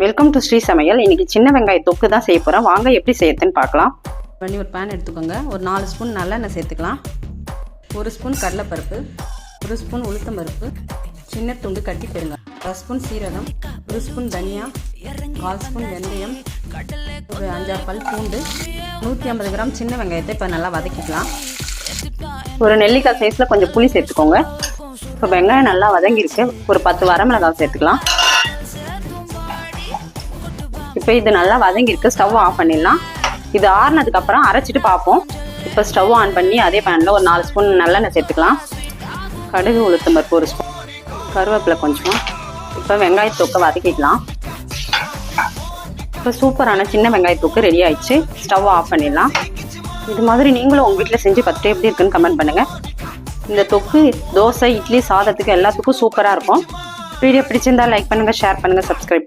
Welcome to Sri சமையல். இன்னைக்கு சின்ன வெங்காய தொக்கு தான் செய்ய போகிறோம். வாங்க எப்படி செய்யறதுன்னு பார்க்கலாம். பண்ணி ஒரு பேன் எடுத்துக்கோங்க. ஒரு 4 ஸ்பூன் நல்லெண்ணெய் சேர்த்துக்கலாம். 1 ஸ்பூன் கடலைப்பருப்பு, 1 ஸ்பூன் உளுத்தம்பருப்பு, சின்ன துண்டு கட்டி பெருங்க, 1 ஸ்பூன் சீரகம், 1 ஸ்பூன் தனியா, 1/4 ஸ்பூன் வெந்தயம், ஒரு 5-6 பல் பூண்டு, 150 கிராம் சின்ன வெங்காயத்தை இப்போ நல்லா வதக்கிக்கலாம். ஒரு நெல்லிக்காய் சைஸில் கொஞ்சம் புளி சேர்த்துக்கோங்க. இப்போ வெங்காயம் நல்லா வதங்கிருக்கு. ஒரு 10 வரமிளகாய் சேர்த்துக்கலாம். இப்போ இது நல்லா வதங்கிருக்கு. ஸ்டவ் ஆஃப் பண்ணிடலாம். இது ஆறுனதுக்கு அப்புறம் அரைச்சிட்டு பார்ப்போம். இப்போ ஸ்டவ் ஆன் பண்ணி அதே பேனில் ஒரு 4 ஸ்பூன் நல்லெண்ணெய் சேர்த்துக்கலாம். கடுகு, உளுத்தம்பருப்பு 1 ஸ்பூன், கருவேப்பிலை கொஞ்சம். இப்போ வெங்காய தொக்கை வதக்கிக்கலாம். இப்போ சூப்பரான சின்ன வெங்காய தொக்கு ரெடி ஆயிடுச்சு. ஸ்டவ் ஆஃப் பண்ணிடலாம். இது மாதிரி நீங்களும் உங்கள் வீட்டில் செஞ்சு பார்த்துட்டு எப்படி இருக்குன்னு கமெண்ட் பண்ணுங்கள். இந்த தொக்கு தோசை, இட்லி, சாதத்துக்கு எல்லாத்துக்கும் சூப்பராக இருக்கும். வீடியோ பிடிச்சிருந்தா லைக் பண்ணுங்கள், ஷேர் பண்ணுங்கள், சப்ஸ்கிரைப் பண்ணுங்கள்.